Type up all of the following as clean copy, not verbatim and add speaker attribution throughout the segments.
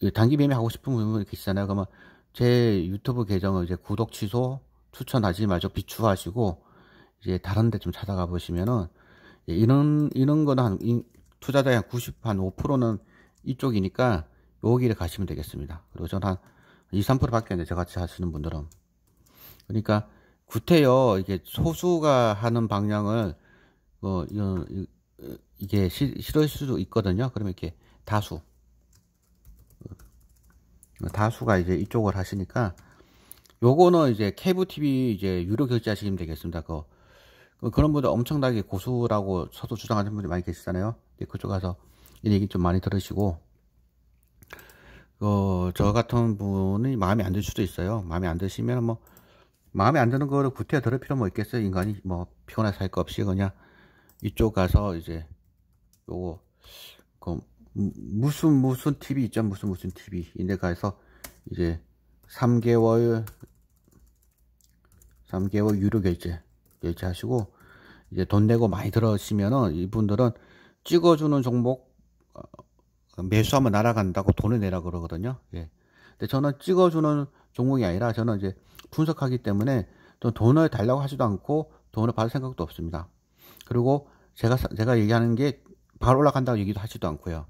Speaker 1: 단기 매매 하고 싶은 분이 계시잖아요. 그러면 제 유튜브 계정을 이제 구독 취소, 추천하지 말고 비추하시고, 이제 다른 데 좀 찾아가 보시면은, 이런 거는 투자자의 한 5%는 이쪽이니까, 여기를 가시면 되겠습니다. 그리고 저는 한 2, 3% 밖에 안 돼요. 저같이 하시는 분들은. 그러니까, 구태여, 이게 소수가 하는 방향을, 이게 싫을 수도 있거든요. 그러면 이렇게 다수가 이제 이쪽을 하시니까, 요거는 이제 케이블 TV 이제 유료 결제하시면 되겠습니다. 그런 분들 엄청나게 고수라고 서도 주장하는 분들이 많이 계시잖아요. 그쪽 가서 이 얘기 좀 많이 들으시고, 저 같은 분이 마음에 안 들 수도 있어요. 마음에 안 드시면 뭐, 마음에 안 드는 거를 구태여 들을 필요 뭐 있겠어요. 인간이 뭐 피곤해서 할 거 없이 그냥 이쪽 가서 이제 요거 무슨 TV 있죠. 무슨 TV 인데 가서 이제 3개월 유료 결제하시고, 이제 돈 내고 많이 들어시면은 이분들은 찍어주는 종목 매수하면 날아간다고 돈을 내라 그러거든요. 예. 근데 저는 찍어주는 종목이 아니라 저는 이제 분석하기 때문에 또 돈을 달라고 하지도 않고 돈을 받을 생각도 없습니다. 그리고 제가 얘기하는 게 바로 올라간다고 얘기도 하지도 않고요.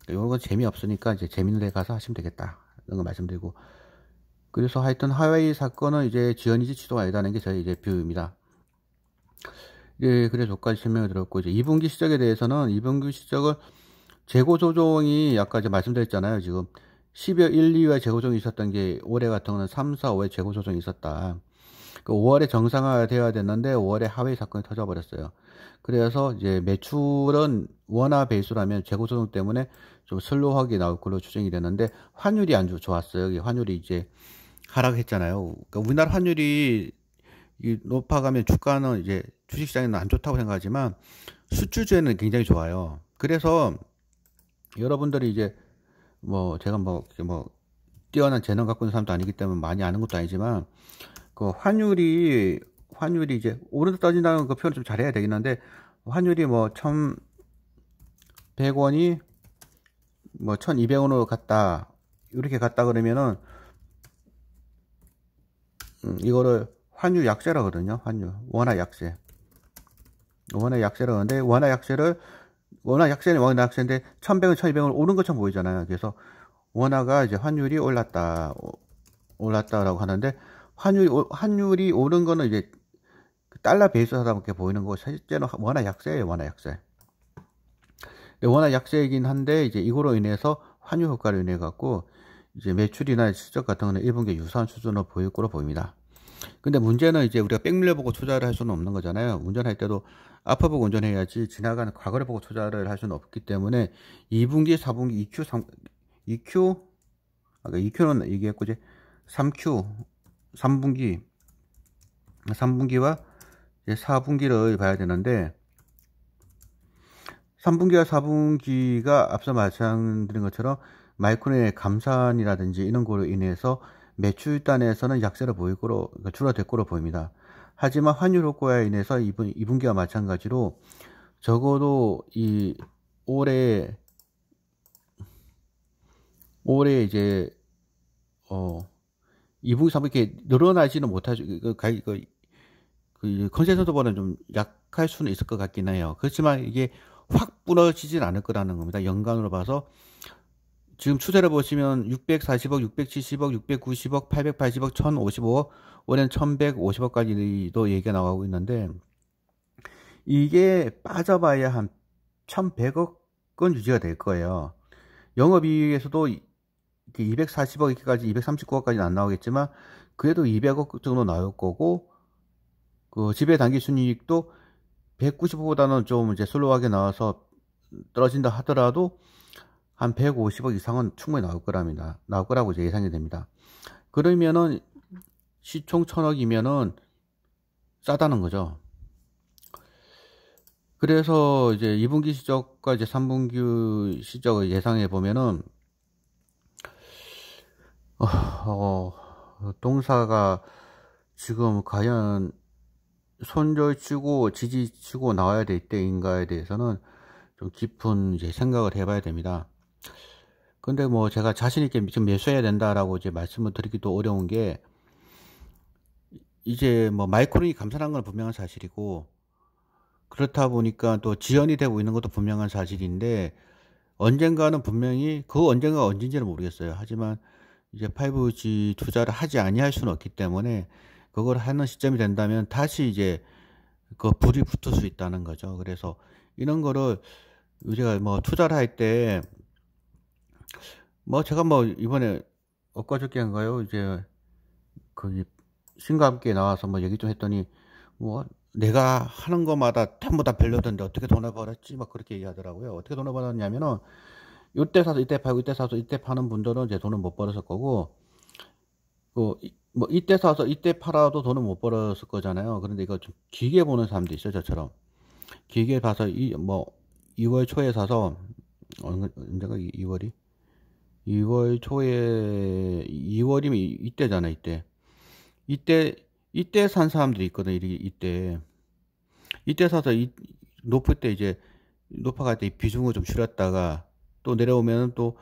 Speaker 1: 이런 건 재미없으니까 이제 재밌는 데 가서 하시면 되겠다. 이런 거 말씀드리고. 그래서 하여튼 하와이 사건은 이제 지연이지 지도가 아니다는 게 저희 이제 뷰입니다. 예, 그래서 저까지 설명을 드렸고, 이제 2분기 실적에 대해서는 2분기 실적을 재고 조정이 아까 이제 말씀드렸잖아요. 지금 12월 1, 2월 재고 조정이 있었던 게 올해 같은 경우는 3, 4, 5에 재고 조정이 있었다. 5월에 정상화 되어야 됐는데 5월에 하웨이 사건이 터져버렸어요. 그래서 이제 매출은 원화 베이스라면 재고 조정 때문에 좀 슬로우하게 나올 걸로 추정이 되는데, 환율이 안 좋았어요. 환율이 이제 하락했잖아요. 그러니까 우리나라 환율이 높아가면 주가는 이제 주식시장에는 안 좋다고 생각하지만 수출주에는 굉장히 좋아요. 그래서 여러분들이 이제 제가 뛰어난 재능 갖고 있는 사람도 아니기 때문에 많이 아는 것도 아니지만, 환율이 이제 오른다 떠진다는 그 표현을 좀 잘해야 되긴 한데, 환율이 1,100원이 1,200원으로 갔다, 이렇게 갔다 그러면은 이거를 환율 약세라 거든요. 원화 약세라 그러는데, 원화 약세는 원화 약세인데 1,100원, 1,200원 오른 것처럼 보이잖아요. 그래서 원화가 이제 환율이 올랐다라고 하는데, 환율이 오른 거는 이제 달러 베이스하다밖에 보이는 거고, 실제는 원화 약세예요. 원화 약세이긴 한데, 이제 이거로 인해서 환율 효과로 인해 갖고 이제 매출이나 실적 같은 거는 1분기 유사한 수준으로 보일 거로 보입니다. 근데 문제는 이제 우리가 백밀러 보고 투자를 할 수는 없는 거잖아요. 운전할 때도 앞을 보고 운전해야지 지나가는 과거를 보고 투자를 할 수는 없기 때문에 2분기, 4분기, EQ는 얘기했고, 이제 3분기와 이제 4분기를 봐야 되는데, 3분기와 4분기가 앞서 말씀드린 것처럼 마이크론의 감산이라든지 이런 거로 인해서 매출단에서는 약세를 보일 거로, 줄어들 거로 보입니다. 하지만 환율 효과에 인해서 2분기와 마찬가지로 적어도 올해 이제 2분기, 3분기 이렇게 늘어나지는 못하죠. 컨센서스보다는 좀 약할 수는 있을 것 같긴 해요. 그렇지만 이게 확 부러지진 않을 거라는 겁니다. 연간으로 봐서 지금 추세를 보시면 640억, 670억, 690억, 880억, 1055억, 올해는 1150억까지도 얘기가 나가고 있는데, 이게 빠져봐야 한 1100억은 유지가 될 거예요. 영업이익에서도 240억까지, 239억까지는 안 나오겠지만 그래도 200억 정도 나올 거고, 지배당기 순이익도 190억보다는 좀 이제 슬로우하게 나와서 떨어진다 하더라도 한 150억 이상은 충분히 나올 거라고 이제 예상이 됩니다. 그러면은 시총 1,000억이면은 싸다는 거죠. 그래서 이제 2분기 실적과 이제 3분기 실적을 예상해 보면은 동사가 지금 과연 손절치고 지지치고 나와야 될 때인가에 대해서는 좀 깊은 이제 생각을 해봐야 됩니다. 근데 뭐 제가 자신 있게 지금 매수해야 된다라고 이제 말씀을 드리기도 어려운 게, 이제 뭐 마이크론이 감산한 건 분명한 사실이고, 그렇다 보니까 또 지연이 되고 있는 것도 분명한 사실인데, 언젠가는 분명히 그 언젠가가 언제인지는 모르겠어요. 하지만 이제 5G 투자를 하지 아니할 수는 없기 때문에, 그걸 하는 시점이 된다면 다시 이제 그 불이 붙을 수 있다는 거죠. 그래서 이런 거를 우리가 뭐 투자를 할 때, 뭐 제가 뭐 이번에 엊그저께인가요, 이제 그 신과 함께 나와서 뭐 얘기 좀 했더니, 뭐 내가 하는 거마다 전부 다 별로던데 어떻게 돈을 벌었지, 막 그렇게 얘기하더라고요. 어떻게 돈을 벌었냐면은, 이때 사서 이때 팔고 이때 사서 이때 파는 분들은 이제 돈을 못 벌었을 거고, 뭐 이때 사서 이때 팔아도 돈을 못 벌었을 거잖아요. 그런데 이거 좀 길게 보는 사람도 있어요, 저처럼. 길게 봐서 뭐 2월 초에 사서, 언제가 2월이 2월 초에, 2월이면 이때잖아, 이때 이때 산 사람들이 있거든. 이때 사서 높을 때 이제 높아갈 때 비중을 좀 줄였다가 또 내려오면 또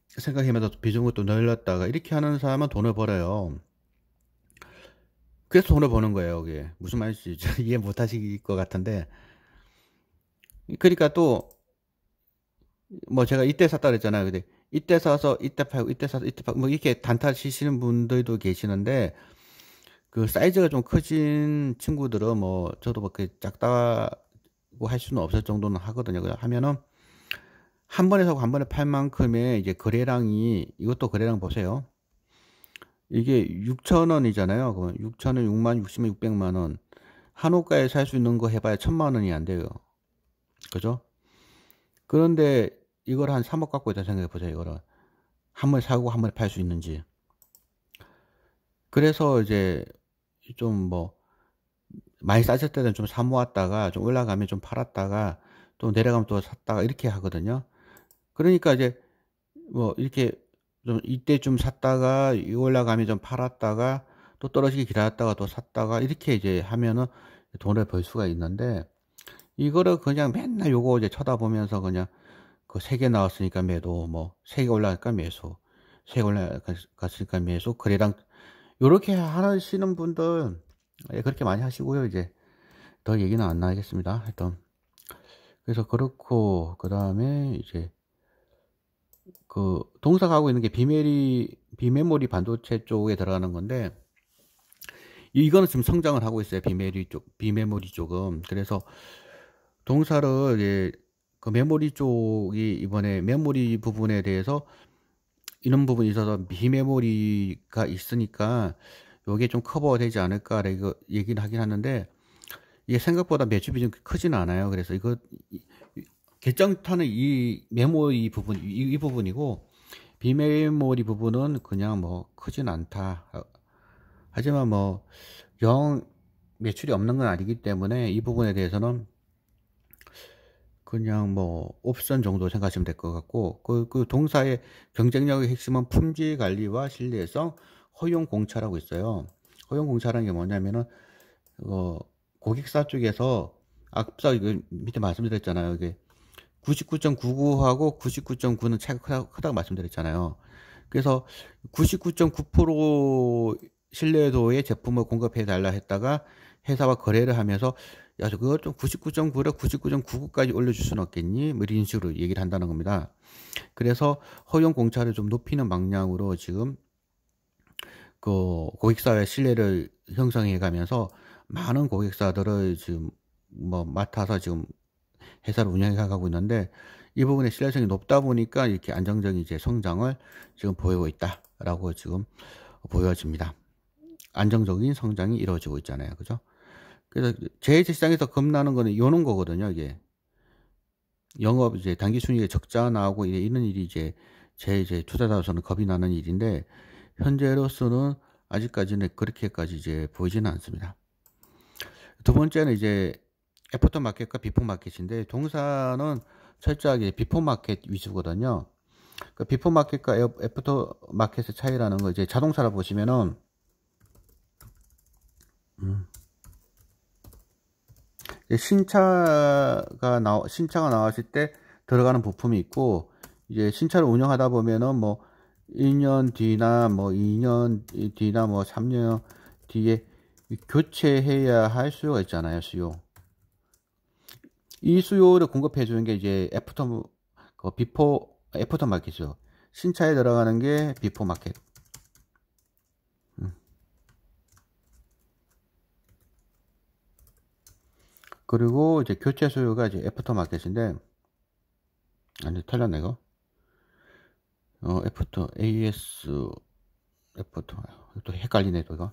Speaker 1: 생각하면서 비중을 또 늘렸다가 이렇게 하는 사람은 돈을 벌어요. 그래서 돈을 버는 거예요. 그게 무슨 말인지 이해 못 하실 것 같은데, 그러니까 또 뭐 제가 이때 샀다 그랬잖아요. 근데 이때 사서 이때 팔고 이때 사서 이때 팔고 뭐 이렇게 단타 치시는 분들도 계시는데, 그 사이즈가 좀 커진 친구들은 뭐 저도 그렇게 작다고 할 수는 없을 정도는 하거든요. 하면은 한 번에 사고 한 번에 팔 만큼의 이제 거래량이, 이것도 거래량 보세요. 이게 6,000원이잖아요. 그럼 6,000원, 6만, 60만, 600만 원. 한호가에 살 수 있는 거 해봐야 1,000만 원이 안 돼요. 그죠? 그런데 이걸 한 3억 갖고 있다 생각해 보세요. 이거를 한 번에 사고 한 번에 팔 수 있는지. 그래서 이제 좀 뭐 많이 싸질 때는 좀 사 모았다가 좀 올라가면 좀 팔았다가 또 내려가면 또 샀다가 이렇게 하거든요. 그러니까 이제 뭐 이렇게 좀 이때 좀 샀다가 올라가면 좀 팔았다가 또 떨어지기 기다렸다가 또 샀다가 이렇게 이제 하면은 돈을 벌 수가 있는데, 이거를 그냥 맨날 요거 이제 쳐다보면서 그냥 그 3개 나왔으니까 매도, 뭐 3개 올라가니까 매수, 3개 올라갔으니까 매수, 거래량 요렇게 하시는 분들, 예, 그렇게 많이 하시고요. 이제 더 얘기는 안 나가겠습니다. 하여튼 그래서 그렇고, 그 다음에 이제 그 동사가 하고 있는 게 비메모리 반도체 쪽에 들어가는 건데, 이거는 지금 성장을 하고 있어요. 비메모리 쪽은. 그래서 동사를 이제 그 메모리 쪽이 이번에 메모리 부분에 대해서 이런 부분이 있어서 비메모리가 있으니까 요게 좀 커버되지 않을까라고 얘기를 하긴 하는데, 이게 생각보다 매출 비중이 크지는 않아요. 그래서 이거 결정타는 이 메모리 부분, 이 부분이고, 비메모리 부분은 그냥 뭐 크진 않다. 하지만 뭐 영 매출이 없는 건 아니기 때문에 이 부분에 대해서는 그냥 뭐 옵션 정도 생각하시면 될 것 같고, 그 동사의 경쟁력의 핵심은 품질 관리와 신뢰성, 허용 공차라고 있어요. 허용 공차라는 게 뭐냐면은 고객사 쪽에서 앞서 밑에 말씀드렸잖아요. 이게 99.99하고 99.9는 차이가 크다고 말씀드렸잖아요. 그래서 99.9% 신뢰도의 제품을 공급해 달라 했다가 회사와 거래를 하면서, 야, 그걸 좀 99.9를 99.99까지 올려줄 수는 없겠니? 뭐 이런 식으로 얘기를 한다는 겁니다. 그래서 허용 공차를 좀 높이는 방향으로 지금 그 고객사의 신뢰를 형성해 가면서 많은 고객사들을 지금 뭐 맡아서 지금 회사를 운영해 가고 있는데, 이 부분의 신뢰성이 높다 보니까 이렇게 안정적인 이제 성장을 지금 보이고 있다라고 지금 보여집니다. 안정적인 성장이 이루어지고 있잖아요. 그죠? 그래서 제 시장에서 겁나는 거는 요런 거거든요. 이게 영업 이제 단기 순이익에 적자 나오고 이런 일이 이제 이제 투자자로서는 겁이 나는 일인데, 현재로서는 아직까지는 그렇게까지 이제 보이지는 않습니다. 두 번째는 이제 애프터 마켓과 비포 마켓인데, 동사는 철저하게 비포 마켓 위주거든요. 그 비포 마켓과 애프터 마켓의 차이라는 거, 이제 자동차를 보시면은 신차가 나왔을 때 들어가는 부품이 있고, 이제 신차를 운영하다 보면은 뭐 1년 뒤나 뭐 2년 뒤나 뭐 3년 뒤에 교체해야 할 수요가 있잖아요, 수요. 이 수요를 공급해 주는 게 이제 애프터 마켓이죠. 신차에 들어가는 게 비포 마켓. 그리고 이제 교체 수요가 이제 애프터 마켓인데, 아니, 틀렸네, 이거. 애프터, AS, 애프터. 또 헷갈리네, 또 이거.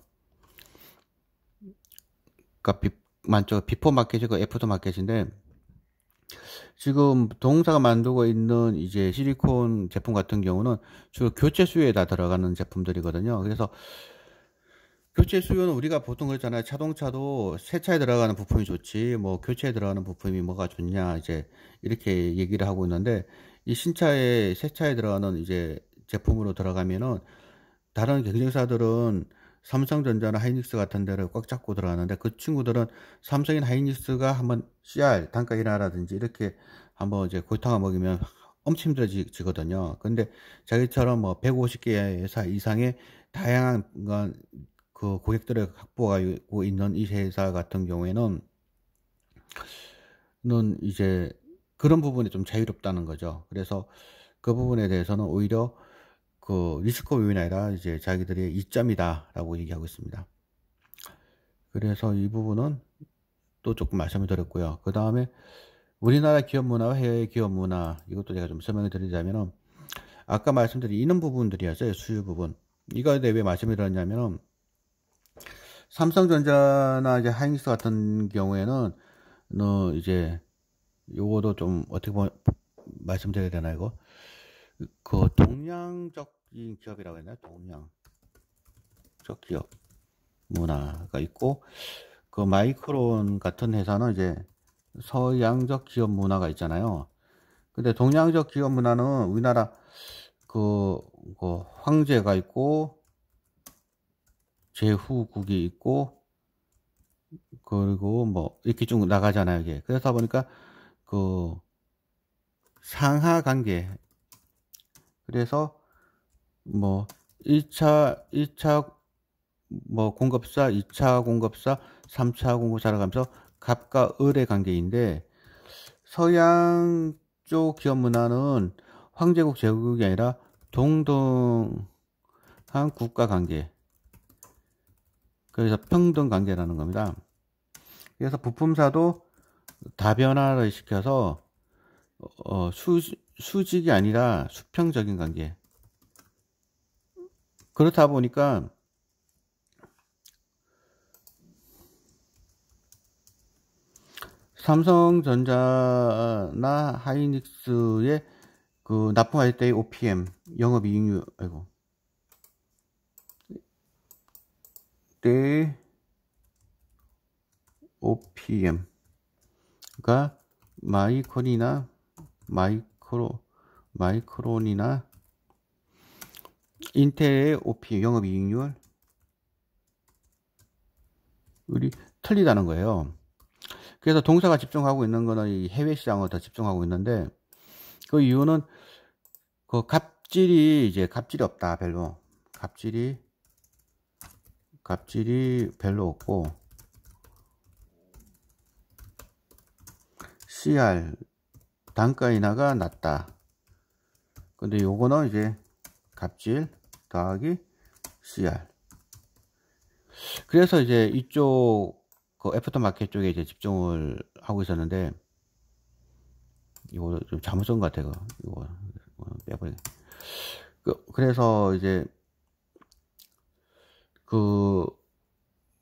Speaker 1: 그니까, 비포 마켓이고 애프터 마켓인데, 지금 동사가 만들고 있는 이제 실리콘 제품 같은 경우는 주로 교체 수요에다 들어가는 제품들이거든요. 그래서 교체 수요는 우리가 보통 그랬잖아요. 자동차도 새 차에 들어가는 부품이 좋지, 뭐 교체에 들어가는 부품이 뭐가 좋냐, 이제 이렇게 얘기를 하고 있는데, 이 신차에 새 차에 들어가는 이제 제품으로 들어가면은 다른 경쟁사들은 삼성전자나 하이닉스 같은 데를 꽉 잡고 들어가는데, 그 친구들은 삼성이나 하이닉스가 한번 CR 단가 인하라든지 이렇게 한번 이제 골탕을 먹이면 엄청 힘들어지거든요. 근데 자기처럼 뭐 150개 회사 이상의 다양한 그 고객들을 확보하고 있는 이 회사 같은 경우에는 이제 그런 부분이 좀 자유롭다는 거죠. 그래서 그 부분에 대해서는 오히려 그 리스크 요인이 아니라 이제 자기들의 이점이다라고 얘기하고 있습니다. 그래서 이 부분은 또 조금 말씀을 드렸고요. 그 다음에 우리나라 기업 문화와 해외 기업 문화, 이것도 제가 좀 설명을 드리자면은, 아까 말씀드린 이런 부분들이었어요. 수요 부분. 이거에 대해 왜 말씀을 드렸냐면은, 삼성전자나 이제 하이닉스 같은 경우에는 이제 요거도 좀 어떻게 보면 말씀드려야 되나, 이거 그 동양적인 기업이라고 했나요? 동양적 기업 문화가 있고, 그 마이크론 같은 회사는 이제 서양적 기업 문화가 있잖아요. 근데 동양적 기업 문화는 우리나라 그 황제가 있고 제후국이 있고 그리고 뭐 이렇게 쭉 나가잖아요, 이게. 그러다 보니까 그 상하 관계, 그래서 뭐 1차 뭐 공급사, 2차 공급사, 3차 공급사를 가면서 갑과 을의 관계인데, 서양 쪽 기업 문화는 황제국 제국이 아니라 동등한 국가 관계, 그래서 평등 관계라는 겁니다. 그래서 부품사도 다변화를 시켜서 수직이 아니라 수평적인 관계. 그렇다 보니까 삼성전자나 하이닉스의 그 납품할 때의 OPM, 영업이익률, 때 OPM가 마이크론이나 인텔의 OPM, 영업이익률이 틀리다는 거예요. 그래서 동사가 집중하고 있는 거는 이 해외 시장을 더 집중하고 있는데, 그 이유는 그 갑질이 없다, 별로. 갑질이 별로 없고, CR 단가 인하가 낮다. 근데 요거는 이제 갑질 더하기 CR. 그래서 이제 이쪽 그 애프터 마켓 쪽에 이제 집중을 하고 있었는데, 이거 좀 잘못 쓴 것 같아요. 이거 빼버려. 그래서 이제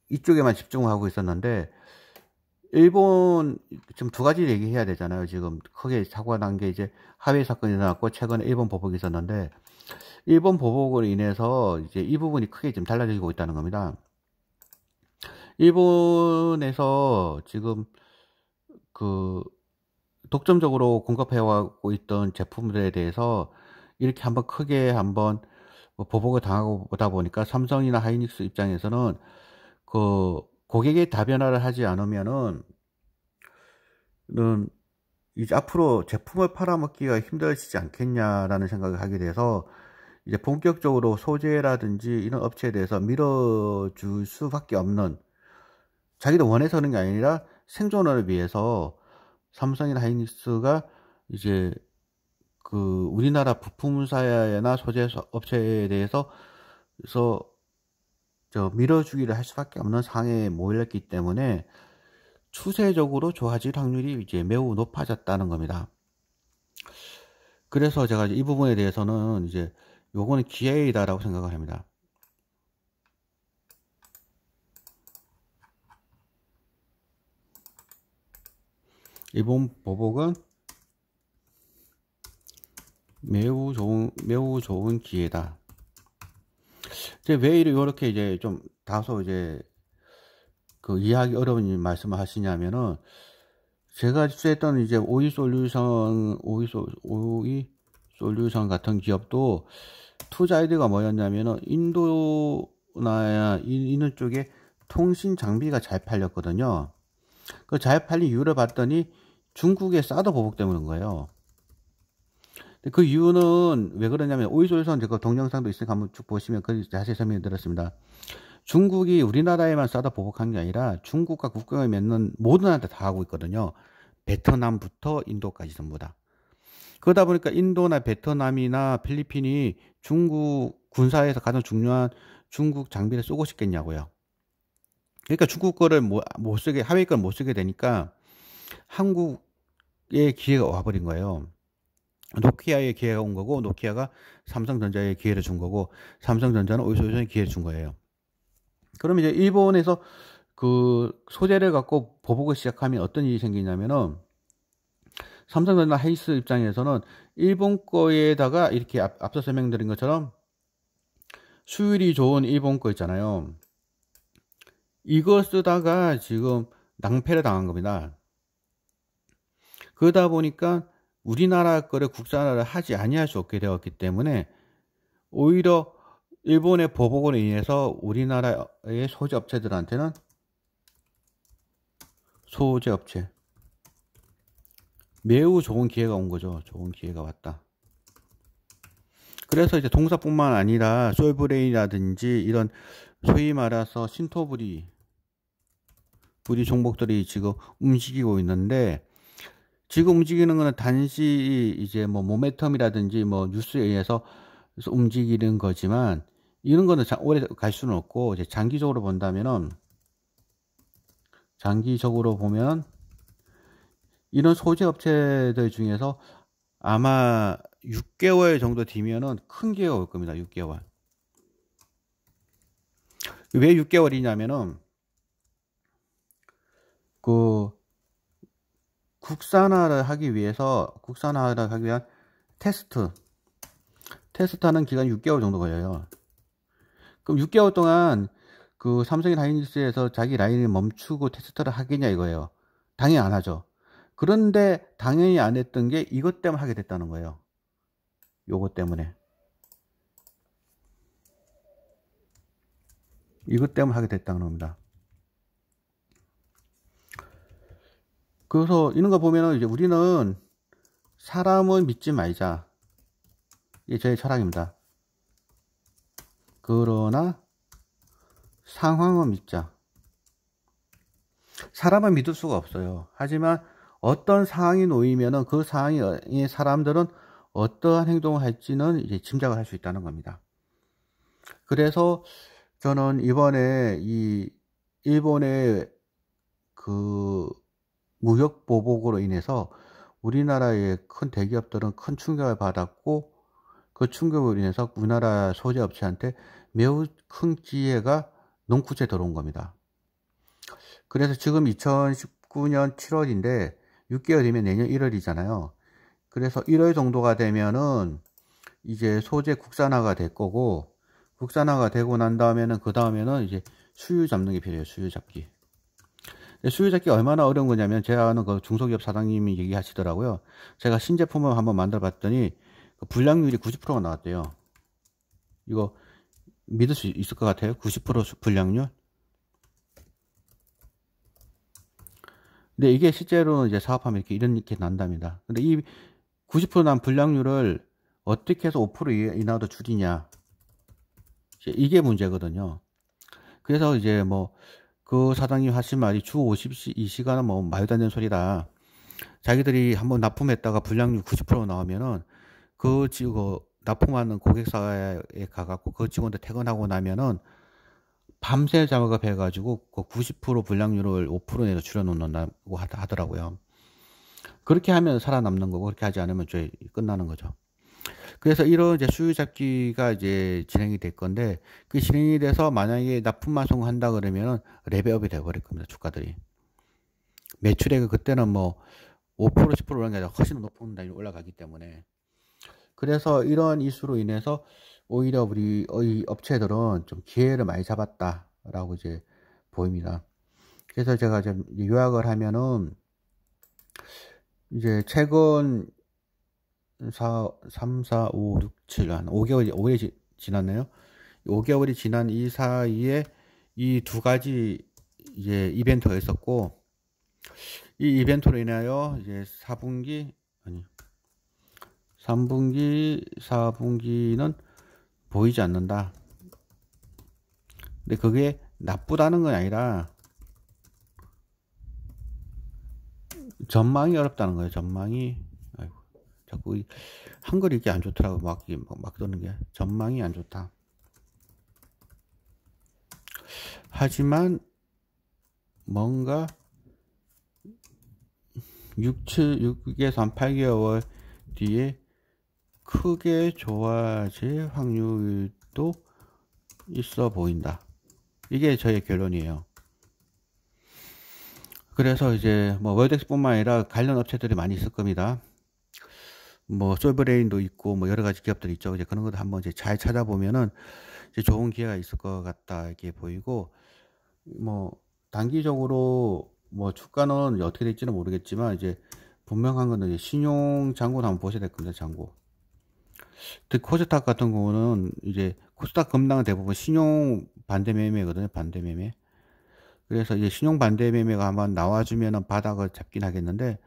Speaker 1: 이쪽에만 집중하고 있었는데, 일본 지금 두 가지 얘기해야 되잖아요. 지금 크게 사고가 난 게 이제 하웨이 사건이 일어났고, 최근에 일본 보복이 있었는데, 일본 보복으로 인해서 이제 이 부분이 크게 지금 달라지고 있다는 겁니다. 일본에서 지금 그 독점적으로 공급해오고 있던 제품들에 대해서 이렇게 크게 한번 보복을 당하고 보다 보니까, 삼성이나 하이닉스 입장에서는 그 고객의 다변화를 하지 않으면은 이제 앞으로 제품을 팔아먹기가 힘들어지지 않겠냐라는 생각을 하게 돼서 이제 본격적으로 소재라든지 이런 업체에 대해서 밀어줄 수밖에 없는, 자기도 원해서 하는 게 아니라 생존을 위해서 삼성이나 하이닉스가 이제 그 우리나라 부품사나 소재 업체에 대해서 밀어주기를 할 수밖에 없는 상황에 몰렸기 때문에 추세적으로 좋아질 확률이 이제 매우 높아졌다는 겁니다. 그래서 제가 이 부분에 대해서는 이제 요거는 기회이다라고 생각을 합니다. 이번 보복은 매우 좋은 기회다. 이제 왜 이렇게 이제 좀 다소 이제 그 이해하기 어려운 말씀을 하시냐면은, 제가 주했던 이제 오이 솔루션 같은 기업도 투자 아이디어가 뭐였냐면은, 인도나 이런 쪽에 통신 장비가 잘 팔렸거든요. 그 잘 팔린 이유를 봤더니 중국의 사드 보복 때문인 거예요. 그 이유는 왜 그러냐면, 오이솔루션 제가 동영상도 있으니까 한번 쭉 보시면 그 자세히 설명해 드렸습니다. 중국이 우리나라에만 사드 보복한 게 아니라 중국과 국경을 맺는 모든 나라한테 다 하고 있거든요. 베트남부터 인도까지 전부 다. 그러다 보니까 인도나 베트남이나 필리핀이 중국 군사에서 가장 중요한 중국 장비를 쓰고 싶겠냐고요. 그러니까 중국 거를 못 쓰게, 하웨이 걸 못 쓰게 되니까 한국의 기회가 와버린 거예요. 노키아의 기회가 온 거고, 노키아가 삼성전자의 기회를 준 거고, 삼성전자는 오이솔루션의 기회를 준 거예요. 그럼 이제 일본에서 그 소재를 갖고 보복을 시작하면 어떤 일이 생기냐면은, 삼성전자 하이닉스 입장에서는 일본 거에다가 이렇게 앞서 설명드린 것처럼 수율이 좋은 일본 거 있잖아요. 이거 쓰다가 지금 낭패를 당한 겁니다. 그러다 보니까 우리나라 거를 국산화를 하지 아니할 수 없게 되었기 때문에, 오히려 일본의 보복으로 인해서 우리나라의 소재 업체들한테는 매우 좋은 기회가 온 거죠. 좋은 기회가 왔다. 그래서 이제 동사뿐만 아니라 솔브레인이라든지 이런 소위 말해서 신토부리 종목들이 지금 움직이고 있는데, 지금 움직이는 거는 단지 이제 뭐 모멘텀이라든지 뭐 뉴스에 의해서 움직이는 거지만, 이런 거는 오래 갈 수는 없고, 이제 장기적으로 보면 이런 소재 업체들 중에서 아마 6개월 정도 뒤면은 큰 기회가 올 겁니다. 6개월. 왜 6개월이냐면은, 그 국산화를 하기 위한 테스트하는 기간이 6개월 정도 걸려요. 그럼 6개월 동안 그 삼성이나 하이닉스에서 자기 라인을 멈추고 테스트를 하겠냐 이거예요. 당연히 안 하죠. 그런데 당연히 안 했던 게 이것 때문에 하게 됐다는 거예요. 요것 때문에. 이것 때문에 하게 됐다는 겁니다. 그래서 이런 거 보면은 이제 우리는 사람은 믿지 말자. 이게 제 철학입니다. 그러나 상황은 믿자. 사람은 믿을 수가 없어요. 하지만 어떤 상황이 놓이면은 그 상황에 사람들은 어떠한 행동을 할지는 이제 짐작을 할 수 있다는 겁니다. 그래서 저는 이번에 이 일본의 그 무역 보복으로 인해서 우리나라의 큰 대기업들은 큰 충격을 받았고, 그 충격으로 인해서 우리나라 소재 업체한테 매우 큰 기회가 농쿠치에 들어온 겁니다. 그래서 지금 2019년 7월인데 6개월이면 내년 1월이잖아요. 그래서 1월 정도가 되면은 이제 소재 국산화가 될 거고, 국산화가 되고 난 다음에는 이제 수율 잡는 게 필요해요. 수율 잡기. 수율 잡기가 얼마나 어려운 거냐면, 제가 아는 그 중소기업 사장님이 얘기하시더라고요. 제가 신제품을 한번 만들어 봤더니 그 불량률이 90%가 나왔대요. 이거 믿을 수 있을 것 같아요? 90% 불량률? 근데 이게 실제로는 이제 사업하면 이렇게 난답니다. 근데 이 90% 난 불량률을 어떻게 해서 5% 이하로 줄이냐. 이게 문제거든요. 그래서 이제 뭐, 그 사장님 하신 말이 주 52시간은 뭐 말도 안 되는 소리다. 자기들이 한번 납품했다가 불량률 90% 나오면은 납품하는 고객사에 가갖고 그 직원들 퇴근하고 나면은 밤새 작업해가지고 그 90% 불량률을 5% 내로 줄여놓는다고 하더라고요. 그렇게 하면 살아남는 거고, 그렇게 하지 않으면 이제 끝나는 거죠. 그래서 이런 이제 수요 잡기가 이제 진행이 될 건데, 그 진행이 돼서 만약에 납품만 성공한다 그러면은 레벨업이 돼버릴 겁니다, 주가들이. 매출액이 그때는 뭐 5% 10% 오른 게 아니라 훨씬 높은 단위 올라가기 때문에. 그래서 이런 이슈로 인해서 오히려 우리 업체들은 좀 기회를 많이 잡았다라고 이제 보입니다. 그래서 제가 좀 요약을 하면은 이제 최근 3, 4, 5, 6, 7, 한 5개월이 지났네요. 5개월이 지난 이 사이에 이 두 가지 이제 이벤트가 있었고, 이 이벤트로 인하여 이제 3분기, 4분기는 보이지 않는다. 근데 그게 나쁘다는 건 아니라 전망이 어렵다는 거예요. 전망이. 아이고, 자꾸 한글이 이렇게 안 좋더라고. 막 뜨는 게. 전망이 안 좋다. 하지만 뭔가 6에서 한 8개월 뒤에 크게 좋아질 확률도 있어 보인다. 이게 저의 결론이에요. 그래서 이제 뭐 월덱스뿐만 아니라 관련 업체들이 많이 있을 겁니다. 뭐 솔브레인도 있고 뭐 여러 가지 기업들이 있죠. 이제 그런 것도 한번 이제 잘 찾아보면은 이제 좋은 기회가 있을 것 같다 이렇게 보이고, 뭐 단기적으로 뭐 주가는 어떻게 될지는 모르겠지만 이제 분명한 거는 이제 신용 잔고도 한번 보셔야 될 겁니다. 잔고. 특히 코스닥 같은 경우는 이제 코스닥 급락은 대부분 신용 반대 매매거든요. 반대 매매. 그래서 이제 신용 반대 매매가 한번 나와주면은 바닥을 잡긴 하겠는데,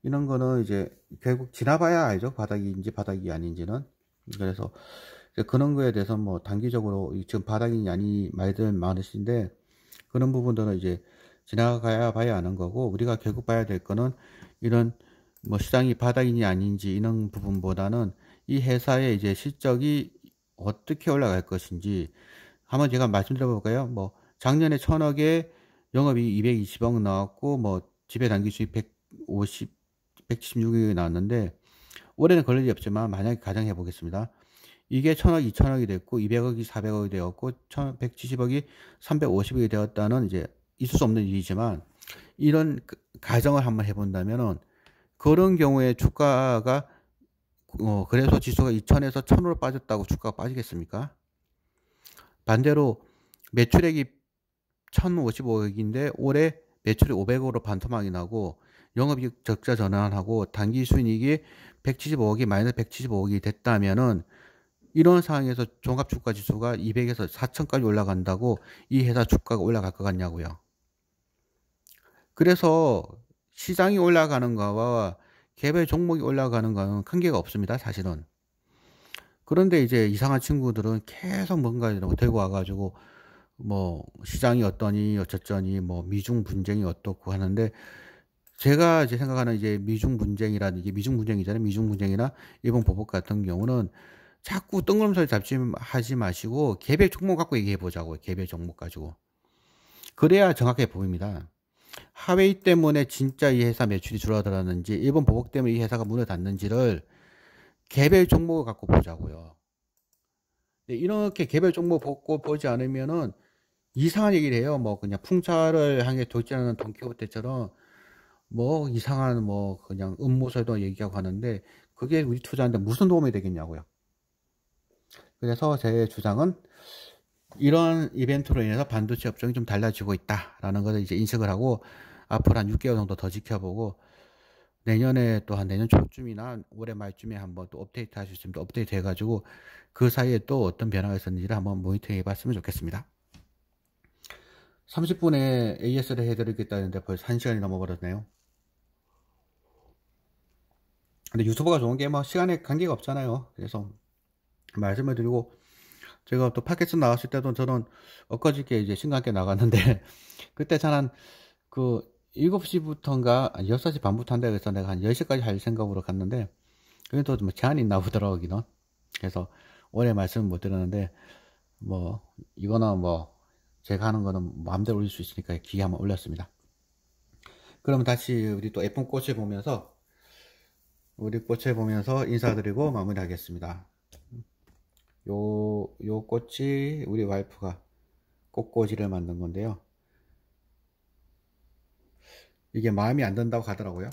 Speaker 1: 이런 거는 이제 결국 지나봐야 알죠. 바닥인지 바닥이 아닌지는. 그래서 그런 거에 대해서 뭐 단기적으로 지금 바닥이냐 아니 말들 많으신데, 그런 부분들은 이제 지나가야 봐야 하는 거고, 우리가 결국 봐야 될 거는 이런 뭐 시장이 바닥이니 아닌지 이런 부분보다는 이 회사의 이제 실적이 어떻게 올라갈 것인지 한번 제가 말씀드려 볼까요? 뭐 작년에 1000억에 영업이 220억 나왔고, 뭐 지배당기 수익 176억이 나왔는데, 올해는 그럴 리 없지만 만약에 가정해 보겠습니다. 이게 1000억, 2000억이 됐고 200억이 400억이 되었고 170억이 350억이 되었다는 이제 있을 수 없는 일이지만, 이런 가정을 한번 해본다면은 그런 경우에 주가가 그래서 지수가 2000에서 1000으로 빠졌다고 주가가 빠지겠습니까? 반대로 매출액이 1055억인데 올해 매출이 500억으로 반토막이 나고 영업이익 적자 전환하고 단기순이익이 175억이 마이너스 175억이 됐다면은, 이런 상황에서 종합주가지수가 200에서 4000까지 올라간다고 이 회사 주가가 올라갈 것 같냐고요. 그래서 시장이 올라가는 거와 개별 종목이 올라가는 거는 관계가 없습니다, 사실은. 그런데 이제 이상한 친구들은 계속 뭔가 들고 와가지고 뭐 시장이 어떠니 어쩌쩌니 뭐 미중 분쟁이 어떻고 하는데, 제가 이제 생각하는 이제 미중 분쟁이라는, 이게 미중 분쟁이잖아요. 미중 분쟁이나 일본 보복 같은 경우는 자꾸 뜬구름소리 하지 마시고 개별 종목 갖고 얘기해 보자고요. 개별 종목 가지고. 그래야 정확하게 보입니다. 하웨이 때문에 진짜 이 회사 매출이 줄어들었는지, 일본 보복 때문에 이 회사가 문을 닫는지를 개별 종목을 갖고 보자고요. 이렇게 개별 종목 보지 않으면은 이상한 얘기를 해요. 뭐 그냥 풍차를 향해 돌진하는 돈키호테처럼 뭐 이상한 뭐 그냥 음모설도 얘기하고 하는데, 그게 우리 투자하는데 무슨 도움이 되겠냐고요. 그래서 제 주장은 이런 이벤트로 인해서 반도체 업종이 좀 달라지고 있다라는 것을 이제 인식을 하고, 앞으로 한 6개월 정도 더 지켜보고 내년에 또 한 내년 초쯤이나 올해 말쯤에 한번 또 업데이트 할 수 있으면 또 업데이트 해가지고 그 사이에 또 어떤 변화가 있었는지를 한번 모니터링 해봤으면 좋겠습니다. 30분에 AS를 해드리겠다는데 벌써 1시간이 넘어버렸네요. 근데 유튜브가 좋은 게 뭐 시간에 관계가 없잖아요. 그래서 말씀을 드리고, 제가 또 팟캐스트 나갔을 때도 저는 엊그저께 이제 신과 함께 나갔는데 그때 저는 그 7시부터인가 6시 반부터 한다 그래서 내가 한 10시까지 할 생각으로 갔는데 그게 또 뭐 제한이 있나 보더라고요. 거기는. 그래서 오래 말씀을 못 드렸는데 뭐 이거는 뭐 제가 하는 거는 마음대로 올릴 수 있으니까 기회 한번 올렸습니다. 그러면 다시 우리 또 예쁜 꽃을 보면서 인사드리고 마무리하겠습니다. 요 꽃이 우리 와이프가 꽃꽂이를 만든 건데요. 이게 마음이 안 든다고 하더라고요.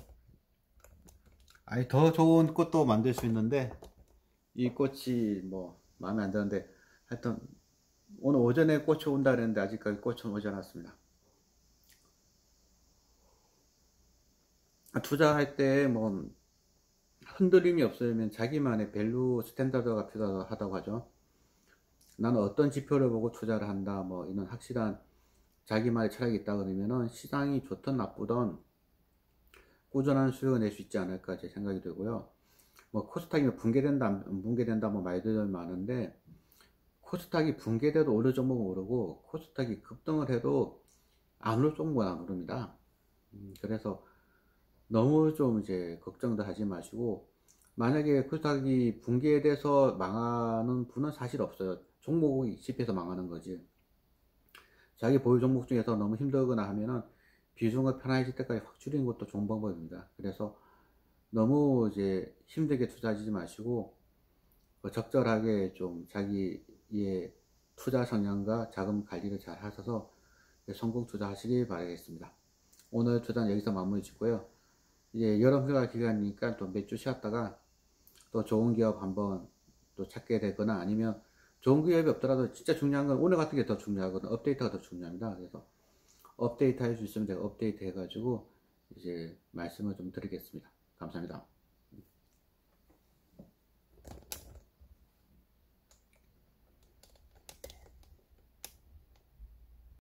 Speaker 1: 아니, 더 좋은 꽃도 만들 수 있는데 이 꽃이 뭐 마음에 안 드는데, 하여튼 오늘 오전에 꽃이 온다 그랬는데 아직까지 꽃은 오지 않았습니다. 투자할 때 뭐 흔들림이 없으면 자기만의 밸류 스탠다드가 필요하다고 하죠. 나는 어떤 지표를 보고 투자를 한다, 뭐 이런 확실한 자기만의 철학이 있다 그러면은 시장이 좋든 나쁘든 꾸준한 수익을 낼 수 있지 않을까 제 생각이 들고요. 뭐 코스닥이 붕괴된다 안 붕괴된다 뭐 말들 많은데, 코스닥이 붕괴돼도 오를 종목은 오르고 코스닥이 급등을 해도 안 오를 종목은 안 오릅니다. 그래서 너무 좀 이제 걱정도 하지 마시고, 만약에 코스닥이 붕괴돼서 망하는 분은 사실 없어요. 종목이 집해서 망하는 거지. 자기 보유 종목 중에서 너무 힘들거나 하면은 비중을 편해질 때까지 확 줄이는 것도 좋은 방법입니다. 그래서 너무 이제 힘들게 투자하지 마시고 적절하게 좀 자기의 투자 성향과 자금 관리를 잘 하셔서 성공 투자하시길 바라겠습니다. 오늘 투자는 여기서 마무리 짓고요. 이제 여름휴가 기간이니까 또 몇 주 쉬었다가 또 좋은 기업 한번 또 찾게 되거나, 아니면 좋은 기업이 없더라도 진짜 중요한 건 오늘 같은 게 더 중요하거든. 업데이트가 더 중요합니다. 그래서 업데이트 할 수 있으면 제가 업데이트 해가지고 이제 말씀을 좀 드리겠습니다. 감사합니다.